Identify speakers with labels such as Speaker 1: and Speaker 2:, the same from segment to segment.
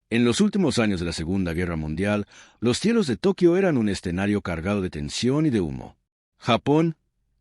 Speaker 1: En los últimos años de la Segunda Guerra Mundial, los cielos de Tokio eran un escenario cargado de tensión y de humo. Japón,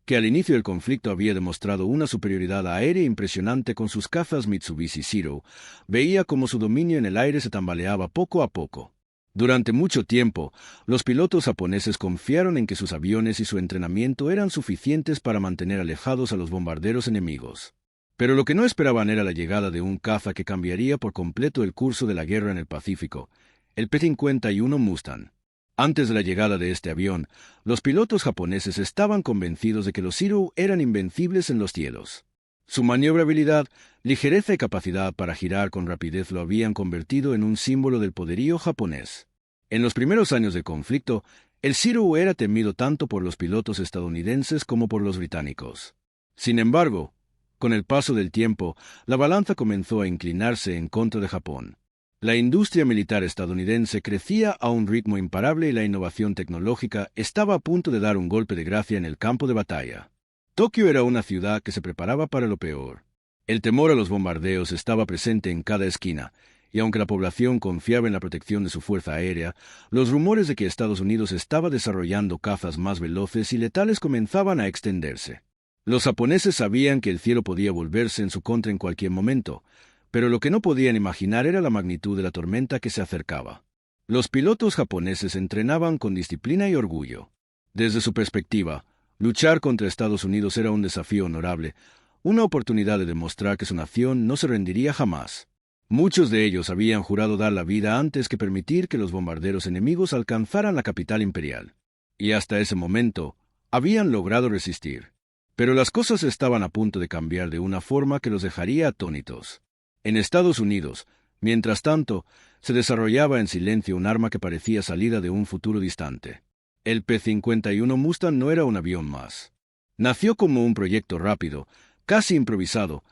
Speaker 1: que al inicio del conflicto había demostrado una superioridad aérea impresionante con sus cazas Mitsubishi Zero, veía cómo su dominio en el aire se tambaleaba poco a poco. Durante mucho tiempo, los pilotos japoneses confiaron en que sus aviones y su entrenamiento eran suficientes para mantener alejados a los bombarderos enemigos. Pero lo que no esperaban era la llegada de un caza que cambiaría por completo el curso de la guerra en el Pacífico, el P-51 Mustang. Antes de la llegada de este avión, los pilotos japoneses estaban convencidos de que los Zero eran invencibles en los cielos. Su maniobrabilidad, ligereza y capacidad para girar con rapidez lo habían convertido en un símbolo del poderío japonés. En los primeros años del conflicto, el Zero era temido tanto por los pilotos estadounidenses como por los británicos. Sin embargo, con el paso del tiempo, la balanza comenzó a inclinarse en contra de Japón. La industria militar estadounidense crecía a un ritmo imparable y la innovación tecnológica estaba a punto de dar un golpe de gracia en el campo de batalla. Tokio era una ciudad que se preparaba para lo peor. El temor a los bombardeos estaba presente en cada esquina, y aunque la población confiaba en la protección de su fuerza aérea, los rumores de que Estados Unidos estaba desarrollando cazas más veloces y letales comenzaban a extenderse. Los japoneses sabían que el cielo podía volverse en su contra en cualquier momento, pero lo que no podían imaginar era la magnitud de la tormenta que se acercaba. Los pilotos japoneses entrenaban con disciplina y orgullo. Desde su perspectiva, luchar contra Estados Unidos era un desafío honorable, una oportunidad de demostrar que su nación no se rendiría jamás. Muchos de ellos habían jurado dar la vida antes que permitir que los bombarderos enemigos alcanzaran la capital imperial. Y hasta ese momento, habían logrado resistir. Pero las cosas estaban a punto de cambiar de una forma que los dejaría atónitos. En Estados Unidos, mientras tanto, se desarrollaba en silencio un arma que parecía salida de un futuro distante. El P-51 Mustang no era un avión más. Nació como un proyecto rápido, casi improvisado,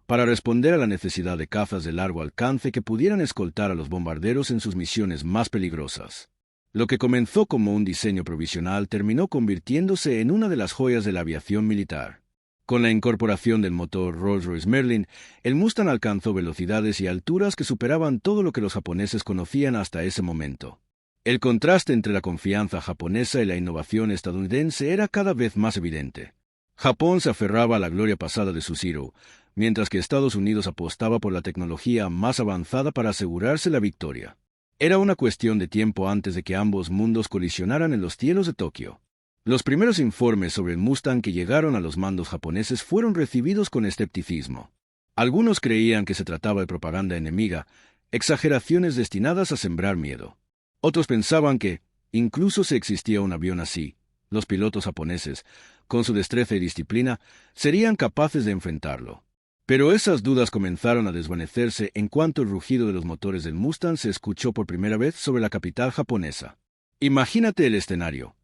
Speaker 1: para responder a la necesidad de cazas de largo alcance que pudieran escoltar a los bombarderos en sus misiones más peligrosas. Lo que comenzó como un diseño provisional terminó convirtiéndose en una de las joyas de la aviación militar. Con la incorporación del motor Rolls-Royce Merlin, el Mustang alcanzó velocidades y alturas que superaban todo lo que los japoneses conocían hasta ese momento. El contraste entre la confianza japonesa y la innovación estadounidense era cada vez más evidente. Japón se aferraba a la gloria pasada de su Zero, mientras que Estados Unidos apostaba por la tecnología más avanzada para asegurarse la victoria. Era una cuestión de tiempo antes de que ambos mundos colisionaran en los cielos de Tokio. Los primeros informes sobre el Mustang que llegaron a los mandos japoneses fueron recibidos con escepticismo. Algunos creían que se trataba de propaganda enemiga, exageraciones destinadas a sembrar miedo. Otros pensaban que, incluso si existía un avión así, los pilotos japoneses, con su destreza y disciplina, serían capaces de enfrentarlo. Pero esas dudas comenzaron a desvanecerse en cuanto el rugido de los motores del Mustang se escuchó por primera vez sobre la capital japonesa. Imagínate el escenario.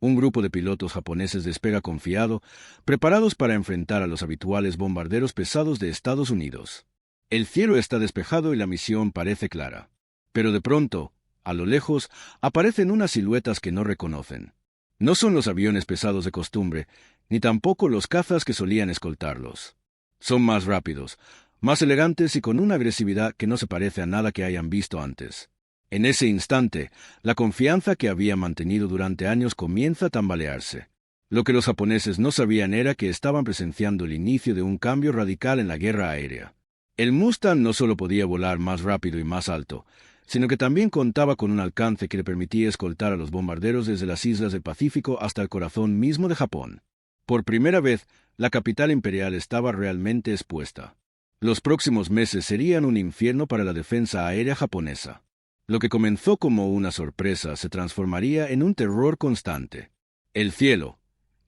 Speaker 1: Un grupo de pilotos japoneses despega confiado, preparados para enfrentar a los habituales bombarderos pesados de Estados Unidos. El cielo está despejado y la misión parece clara. Pero de pronto, a lo lejos, aparecen unas siluetas que no reconocen. No son los aviones pesados de costumbre, ni tampoco los cazas que solían escoltarlos. Son más rápidos, más elegantes y con una agresividad que no se parece a nada que hayan visto antes. En ese instante, la confianza que había mantenido durante años comienza a tambalearse. Lo que los japoneses no sabían era que estaban presenciando el inicio de un cambio radical en la guerra aérea. El Mustang no solo podía volar más rápido y más alto, sino que también contaba con un alcance que le permitía escoltar a los bombarderos desde las islas del Pacífico hasta el corazón mismo de Japón. Por primera vez, la capital imperial estaba realmente expuesta. Los próximos meses serían un infierno para la defensa aérea japonesa. Lo que comenzó como una sorpresa se transformaría en un terror constante. El cielo,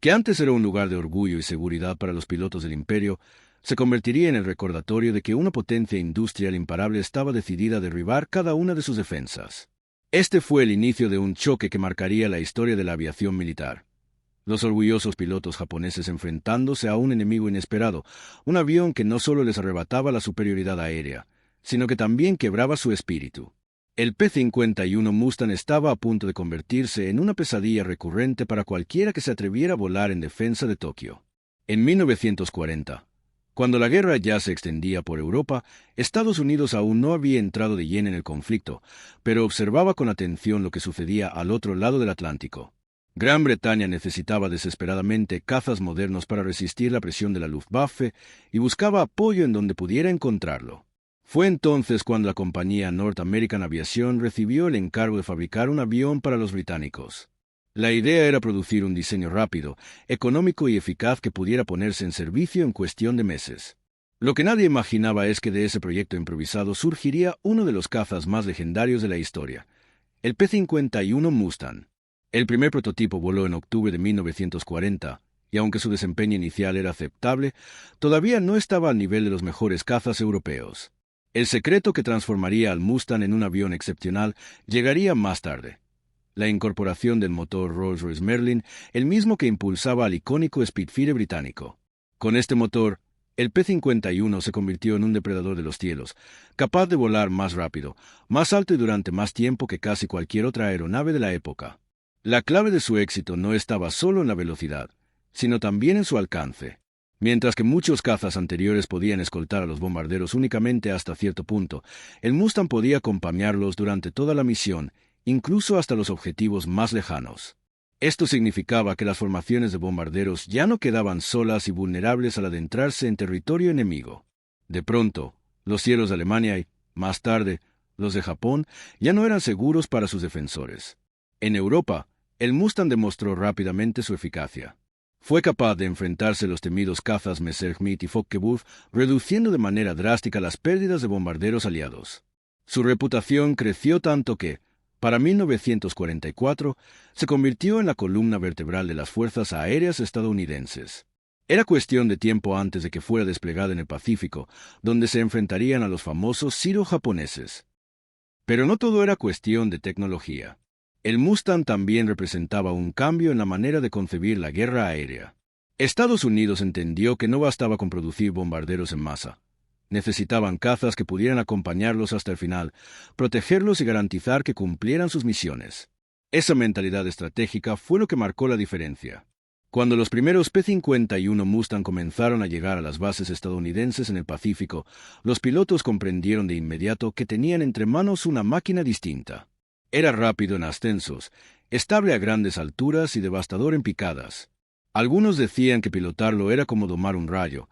Speaker 1: que antes era un lugar de orgullo y seguridad para los pilotos del imperio, se convertiría en el recordatorio de que una potencia industrial imparable estaba decidida a derribar cada una de sus defensas. Este fue el inicio de un choque que marcaría la historia de la aviación militar. Los orgullosos pilotos japoneses enfrentándose a un enemigo inesperado, un avión que no solo les arrebataba la superioridad aérea, sino que también quebraba su espíritu. El P-51 Mustang estaba a punto de convertirse en una pesadilla recurrente para cualquiera que se atreviera a volar en defensa de Tokio. En 1940, Cuando la guerra ya se extendía por Europa, Estados Unidos aún no había entrado de lleno en el conflicto, pero observaba con atención lo que sucedía al otro lado del Atlántico. Gran Bretaña necesitaba desesperadamente cazas modernos para resistir la presión de la Luftwaffe y buscaba apoyo en donde pudiera encontrarlo. Fue entonces cuando la compañía North American Aviation recibió el encargo de fabricar un avión para los británicos. La idea era producir un diseño rápido, económico y eficaz que pudiera ponerse en servicio en cuestión de meses. Lo que nadie imaginaba es que de ese proyecto improvisado surgiría uno de los cazas más legendarios de la historia, el P-51 Mustang. El primer prototipo voló en octubre de 1940, y aunque su desempeño inicial era aceptable, todavía no estaba al nivel de los mejores cazas europeos. El secreto que transformaría al Mustang en un avión excepcional llegaría más tarde: la incorporación del motor Rolls-Royce Merlin, el mismo que impulsaba al icónico Spitfire británico. Con este motor, el P-51 se convirtió en un depredador de los cielos, capaz de volar más rápido, más alto y durante más tiempo que casi cualquier otra aeronave de la época. La clave de su éxito no estaba solo en la velocidad, sino también en su alcance. Mientras que muchos cazas anteriores podían escoltar a los bombarderos únicamente hasta cierto punto, el Mustang podía acompañarlos durante toda la misión, incluso hasta los objetivos más lejanos. Esto significaba que las formaciones de bombarderos ya no quedaban solas y vulnerables al adentrarse en territorio enemigo. De pronto, los cielos de Alemania y, más tarde, los de Japón ya no eran seguros para sus defensores. En Europa, el Mustang demostró rápidamente su eficacia. Fue capaz de enfrentarse a los temidos cazas Messerschmitt y Focke-Wulf, reduciendo de manera drástica las pérdidas de bombarderos aliados. Su reputación creció tanto que, para 1944, se convirtió en la columna vertebral de las fuerzas aéreas estadounidenses. Era cuestión de tiempo antes de que fuera desplegada en el Pacífico, donde se enfrentarían a los famosos siro-japoneses. Pero no todo era cuestión de tecnología. El Mustang también representaba un cambio en la manera de concebir la guerra aérea. Estados Unidos entendió que no bastaba con producir bombarderos en masa. Necesitaban cazas que pudieran acompañarlos hasta el final, protegerlos y garantizar que cumplieran sus misiones. Esa mentalidad estratégica fue lo que marcó la diferencia. Cuando los primeros P-51 Mustang comenzaron a llegar a las bases estadounidenses en el Pacífico, los pilotos comprendieron de inmediato que tenían entre manos una máquina distinta. Era rápido en ascensos, estable a grandes alturas y devastador en picadas. Algunos decían que pilotarlo era como domar un rayo,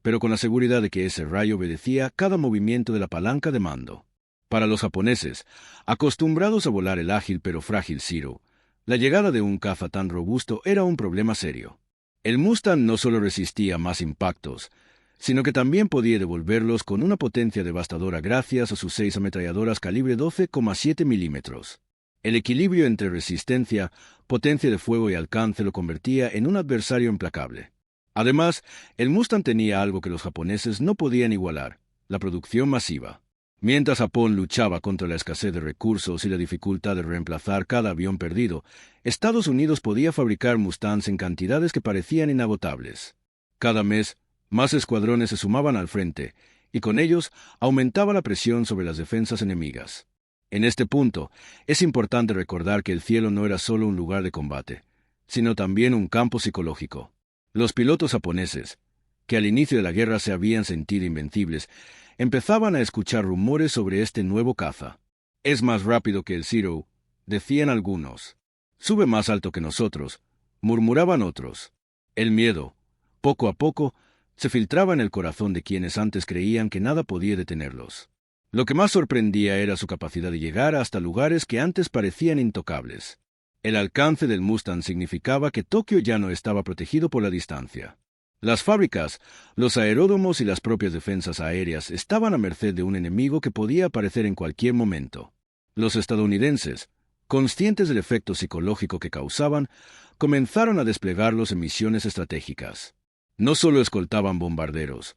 Speaker 1: pero con la seguridad de que ese rayo obedecía cada movimiento de la palanca de mando. Para los japoneses, acostumbrados a volar el ágil pero frágil Zero, la llegada de un caza tan robusto era un problema serio. El Mustang no solo resistía más impactos, sino que también podía devolverlos con una potencia devastadora gracias a sus 6 ametralladoras calibre 12,7 milímetros. El equilibrio entre resistencia, potencia de fuego y alcance lo convertía en un adversario implacable. Además, el Mustang tenía algo que los japoneses no podían igualar: la producción masiva. Mientras Japón luchaba contra la escasez de recursos y la dificultad de reemplazar cada avión perdido, Estados Unidos podía fabricar Mustangs en cantidades que parecían inagotables. Cada mes, más escuadrones se sumaban al frente, y con ellos aumentaba la presión sobre las defensas enemigas. En este punto, es importante recordar que el cielo no era solo un lugar de combate, sino también un campo psicológico. Los pilotos japoneses, que al inicio de la guerra se habían sentido invencibles, empezaban a escuchar rumores sobre este nuevo caza. «Es más rápido que el Zero», decían algunos. «Sube más alto que nosotros», murmuraban otros. El miedo, poco a poco, se filtraba en el corazón de quienes antes creían que nada podía detenerlos. Lo que más sorprendía era su capacidad de llegar hasta lugares que antes parecían intocables. El alcance del Mustang significaba que Tokio ya no estaba protegido por la distancia. Las fábricas, los aeródromos y las propias defensas aéreas estaban a merced de un enemigo que podía aparecer en cualquier momento. Los estadounidenses, conscientes del efecto psicológico que causaban, comenzaron a desplegarlos en misiones estratégicas. No solo escoltaban bombarderos,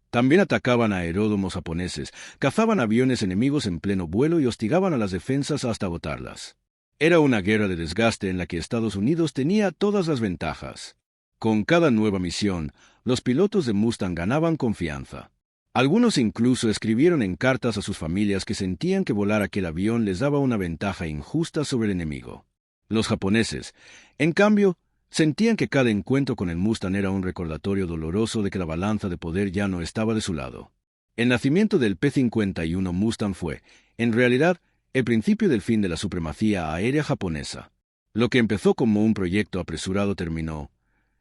Speaker 1: también atacaban aeródromos japoneses, cazaban aviones enemigos en pleno vuelo y hostigaban a las defensas hasta agotarlas. Era una guerra de desgaste en la que Estados Unidos tenía todas las ventajas. Con cada nueva misión, los pilotos de Mustang ganaban confianza. Algunos incluso escribieron en cartas a sus familias que sentían que volar aquel avión les daba una ventaja injusta sobre el enemigo. Los japoneses, en cambio, Sentían que cada encuentro con el Mustang era un recordatorio doloroso de que la balanza de poder ya no estaba de su lado. El nacimiento del P-51 Mustang fue, en realidad, el principio del fin de la supremacía aérea japonesa. Lo que empezó como un proyecto apresurado terminó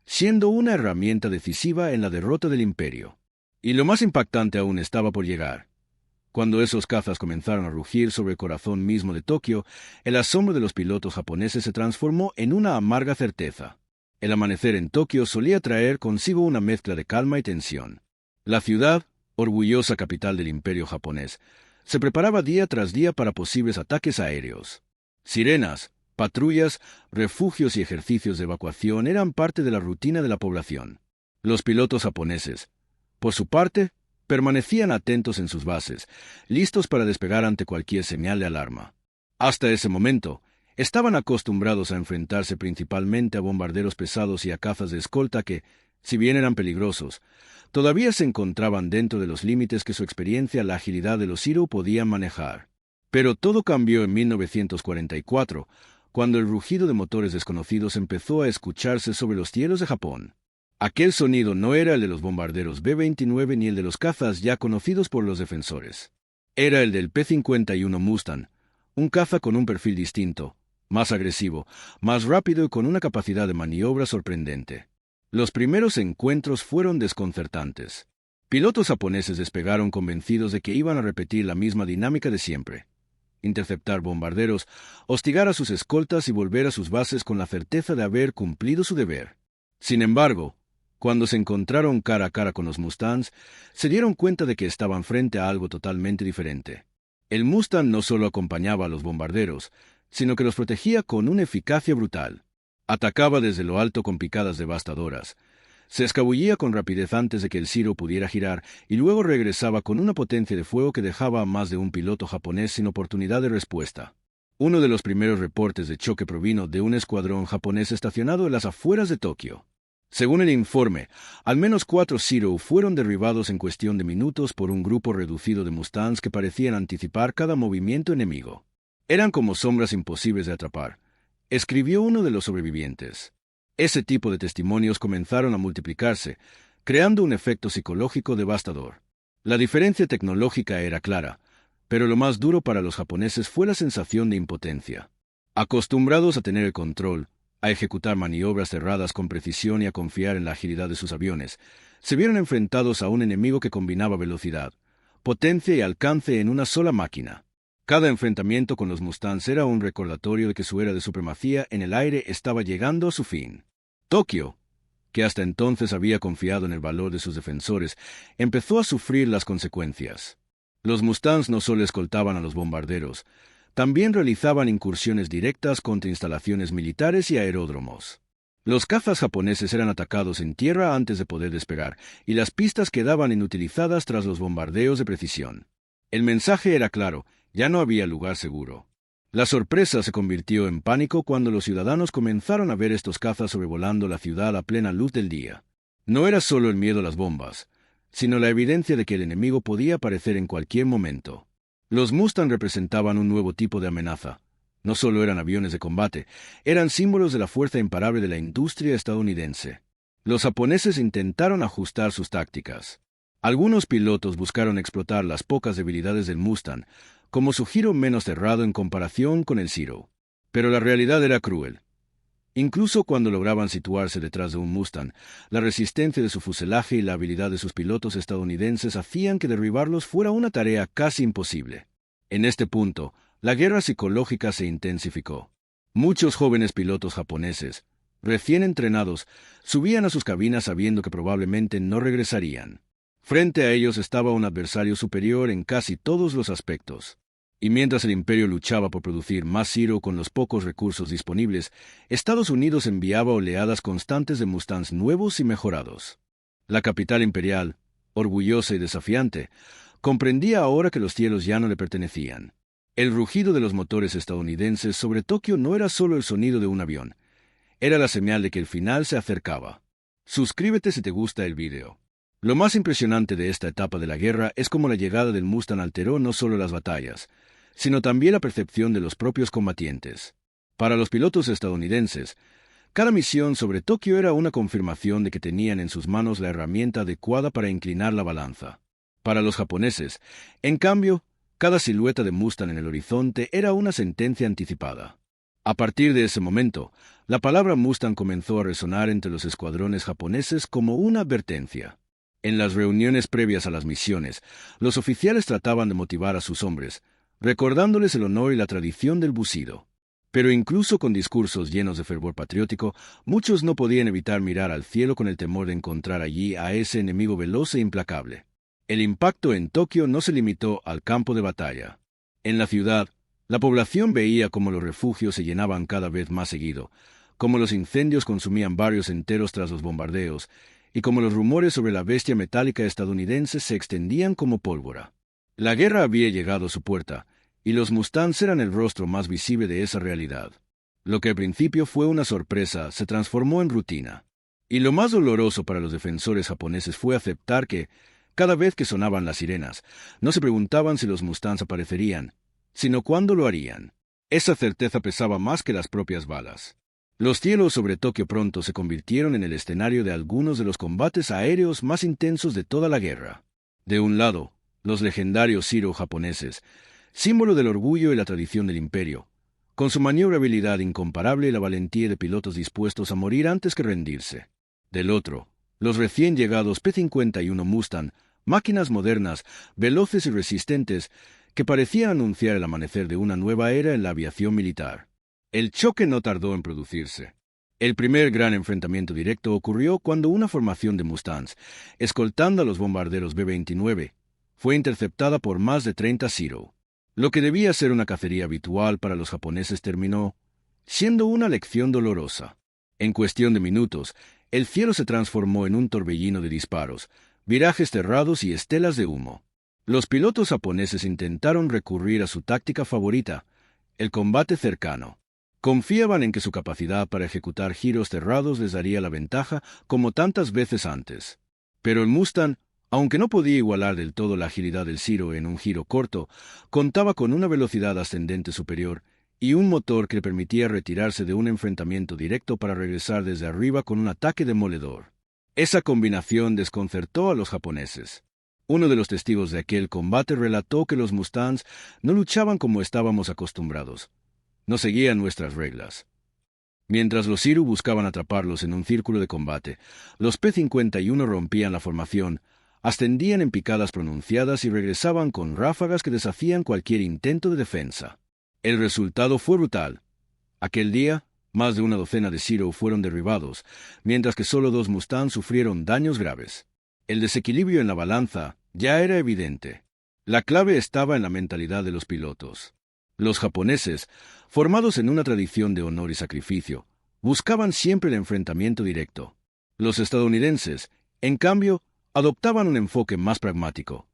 Speaker 1: siendo una herramienta decisiva en la derrota del imperio. Y lo más impactante aún estaba por llegar. Cuando esos cazas comenzaron a rugir sobre el corazón mismo de Tokio, el asombro de los pilotos japoneses se transformó en una amarga certeza. El amanecer en Tokio solía traer consigo una mezcla de calma y tensión. La ciudad, orgullosa capital del imperio japonés, se preparaba día tras día para posibles ataques aéreos. Sirenas, patrullas, refugios y ejercicios de evacuación eran parte de la rutina de la población. Los pilotos japoneses, por su parte, permanecían atentos en sus bases, listos para despegar ante cualquier señal de alarma. Hasta ese momento, estaban acostumbrados a enfrentarse principalmente a bombarderos pesados y a cazas de escolta que, si bien eran peligrosos, todavía se encontraban dentro de los límites que su experiencia y la agilidad de los Zero podían manejar. Pero todo cambió en 1944, cuando el rugido de motores desconocidos empezó a escucharse sobre los cielos de Japón. Aquel sonido no era el de los bombarderos B-29 ni el de los cazas ya conocidos por los defensores. Era el del P-51 Mustang, un caza con un perfil distinto, más agresivo, más rápido y con una capacidad de maniobra sorprendente. Los primeros encuentros fueron desconcertantes. Pilotos japoneses despegaron convencidos de que iban a repetir la misma dinámica de siempre: interceptar bombarderos, hostigar a sus escoltas y volver a sus bases con la certeza de haber cumplido su deber. Sin embargo, cuando se encontraron cara a cara con los Mustangs, se dieron cuenta de que estaban frente a algo totalmente diferente. El Mustang no solo acompañaba a los bombarderos, sino que los protegía con una eficacia brutal. Atacaba desde lo alto con picadas devastadoras. Se escabullía con rapidez antes de que el Zero pudiera girar y luego regresaba con una potencia de fuego que dejaba a más de un piloto japonés sin oportunidad de respuesta. Uno de los primeros reportes de choque provino de un escuadrón japonés estacionado en las afueras de Tokio. Según el informe, al menos 4 Zero fueron derribados en cuestión de minutos por un grupo reducido de Mustangs que parecían anticipar cada movimiento enemigo. Eran como sombras imposibles de atrapar, escribió uno de los sobrevivientes. Ese tipo de testimonios comenzaron a multiplicarse, creando un efecto psicológico devastador. La diferencia tecnológica era clara, pero lo más duro para los japoneses fue la sensación de impotencia. Acostumbrados a tener el control, a ejecutar maniobras cerradas con precisión y a confiar en la agilidad de sus aviones, se vieron enfrentados a un enemigo que combinaba velocidad, potencia y alcance en una sola máquina. Cada enfrentamiento con los Mustangs era un recordatorio de que su era de supremacía en el aire estaba llegando a su fin. Tokio, que hasta entonces había confiado en el valor de sus defensores, empezó a sufrir las consecuencias. Los Mustangs no solo escoltaban a los bombarderos, también realizaban incursiones directas contra instalaciones militares y aeródromos. Los cazas japoneses eran atacados en tierra antes de poder despegar, y las pistas quedaban inutilizadas tras los bombardeos de precisión. El mensaje era claro: ya no había lugar seguro. La sorpresa se convirtió en pánico cuando los ciudadanos comenzaron a ver estos cazas sobrevolando la ciudad a plena luz del día. No era solo el miedo a las bombas, sino la evidencia de que el enemigo podía aparecer en cualquier momento. Los Mustang representaban un nuevo tipo de amenaza. No solo eran aviones de combate, eran símbolos de la fuerza imparable de la industria estadounidense. Los japoneses intentaron ajustar sus tácticas. Algunos pilotos buscaron explotar las pocas debilidades del Mustang, como su giro menos cerrado en comparación con el Zero. Pero la realidad era cruel. Incluso cuando lograban situarse detrás de un Mustang, la resistencia de su fuselaje y la habilidad de sus pilotos estadounidenses hacían que derribarlos fuera una tarea casi imposible. En este punto, la guerra psicológica se intensificó. Muchos jóvenes pilotos japoneses, recién entrenados, subían a sus cabinas sabiendo que probablemente no regresarían. Frente a ellos estaba un adversario superior en casi todos los aspectos. Y mientras el imperio luchaba por producir más Zero con los pocos recursos disponibles, Estados Unidos enviaba oleadas constantes de Mustangs nuevos y mejorados. La capital imperial, orgullosa y desafiante, comprendía ahora que los cielos ya no le pertenecían. El rugido de los motores estadounidenses sobre Tokio no era solo el sonido de un avión, era la señal de que el final se acercaba. Suscríbete si te gusta el video. Lo más impresionante de esta etapa de la guerra es cómo la llegada del Mustang alteró no solo las batallas, sino también la percepción de los propios combatientes. Para los pilotos estadounidenses, Cada misión sobre Tokio era una confirmación de que tenían en sus manos la herramienta adecuada para inclinar la balanza. Para los japoneses, en cambio, cada silueta de Mustang en el horizonte era una sentencia anticipada. A partir de ese momento, la palabra Mustang comenzó a resonar entre los escuadrones japoneses como una advertencia. En las reuniones previas a las misiones, los oficiales trataban de motivar a sus hombres, recordándoles el honor y la tradición del bucido. Pero incluso con discursos llenos de fervor patriótico, muchos no podían evitar mirar al cielo con el temor de encontrar allí a ese enemigo veloz e implacable. El impacto en Tokio no se limitó al campo de batalla. En la ciudad, la población veía cómo los refugios se llenaban cada vez más seguido, cómo los incendios consumían barrios enteros tras los bombardeos, y cómo los rumores sobre la bestia metálica estadounidense se extendían como pólvora. La guerra había llegado a su puerta, y los Mustangs eran el rostro más visible de esa realidad. Lo que al principio fue una sorpresa se transformó en rutina. Y lo más doloroso para los defensores japoneses fue aceptar que, cada vez que sonaban las sirenas, no se preguntaban si los Mustangs aparecerían, sino cuándo lo harían. Esa certeza pesaba más que las propias balas. Los cielos sobre Tokio pronto se convirtieron en el escenario de algunos de los combates aéreos más intensos de toda la guerra. De un lado, los legendarios Zero japoneses, símbolo del orgullo y la tradición del imperio, con su maniobrabilidad incomparable y la valentía de pilotos dispuestos a morir antes que rendirse. Del otro, los recién llegados P-51 Mustang, máquinas modernas, veloces y resistentes, que parecían anunciar el amanecer de una nueva era en la aviación militar. El choque no tardó en producirse. El primer gran enfrentamiento directo ocurrió cuando una formación de Mustangs, escoltando a los bombarderos B-29, fue interceptada por más de 30 Zero. Lo que debía ser una cacería habitual para los japoneses terminó siendo una lección dolorosa. En cuestión de minutos, el cielo se transformó en un torbellino de disparos, virajes cerrados y estelas de humo. Los pilotos japoneses intentaron recurrir a su táctica favorita, el combate cercano. Confiaban en que su capacidad para ejecutar giros cerrados les daría la ventaja como tantas veces antes. Pero el Mustang, aunque no podía igualar del todo la agilidad del Zero en un giro corto, contaba con una velocidad ascendente superior y un motor que le permitía retirarse de un enfrentamiento directo para regresar desde arriba con un ataque demoledor. Esa combinación desconcertó a los japoneses. Uno de los testigos de aquel combate relató que los Mustangs no luchaban como estábamos acostumbrados. No seguían nuestras reglas. Mientras los Zero buscaban atraparlos en un círculo de combate, los P-51 rompían la formación, ascendían en picadas pronunciadas y regresaban con ráfagas que deshacían cualquier intento de defensa. El resultado fue brutal. Aquel día, más de una docena de Zero fueron derribados, mientras que solo 2 Mustangs sufrieron daños graves. El desequilibrio en la balanza ya era evidente. La clave estaba en la mentalidad de los pilotos. Los japoneses, formados en una tradición de honor y sacrificio, buscaban siempre el enfrentamiento directo. Los estadounidenses, en cambio, adoptaban un enfoque más pragmático.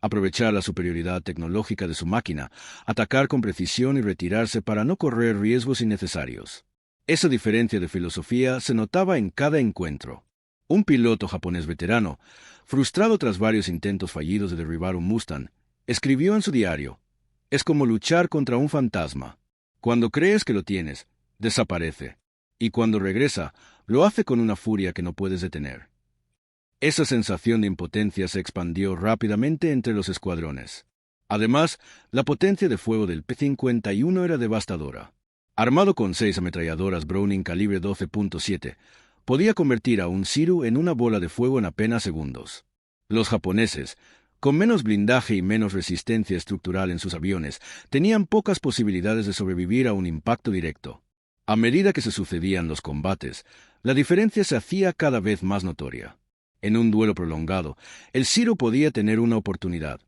Speaker 1: Aprovechar la superioridad tecnológica de su máquina, atacar con precisión y retirarse para no correr riesgos innecesarios. Esa diferencia de filosofía se notaba en cada encuentro. Un piloto japonés veterano, frustrado tras varios intentos fallidos de derribar un Mustang, escribió en su diario: «Es como luchar contra un fantasma. Cuando crees que lo tienes, desaparece. Y cuando regresa, lo hace con una furia que no puedes detener». Esa sensación de impotencia se expandió rápidamente entre los escuadrones. Además, la potencia de fuego del P-51 era devastadora. Armado con 6 ametralladoras Browning calibre 12.7, podía convertir a un Zero en una bola de fuego en apenas segundos. Los japoneses, con menos blindaje y menos resistencia estructural en sus aviones, tenían pocas posibilidades de sobrevivir a un impacto directo. A medida que se sucedían los combates, la diferencia se hacía cada vez más notoria. En un duelo prolongado, el Zero podía tener una oportunidad,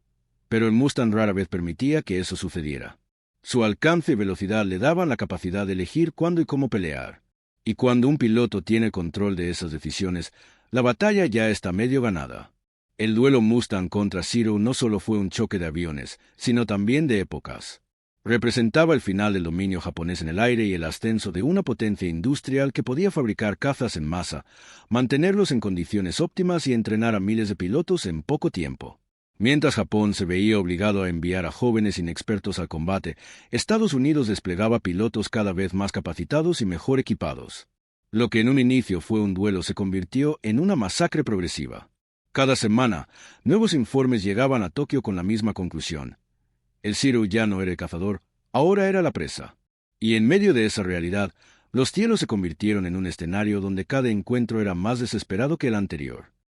Speaker 1: pero el Mustang rara vez permitía que eso sucediera. Su alcance y velocidad le daban la capacidad de elegir cuándo y cómo pelear. Y cuando un piloto tiene control de esas decisiones, la batalla ya está medio ganada. El duelo Mustang contra Zero no solo fue un choque de aviones, sino también de épocas. Representaba el final del dominio japonés en el aire y el ascenso de una potencia industrial que podía fabricar cazas en masa, mantenerlos en condiciones óptimas y entrenar a miles de pilotos en poco tiempo. Mientras Japón se veía obligado a enviar a jóvenes inexpertos al combate, Estados Unidos desplegaba pilotos cada vez más capacitados y mejor equipados. Lo que en un inicio fue un duelo se convirtió en una masacre progresiva. Cada semana, nuevos informes llegaban a Tokio con la misma conclusión. El Zero ya no era el cazador, ahora era la presa. Y en medio de esa realidad, los cielos se convirtieron en un escenario donde cada encuentro era más desesperado que el anterior.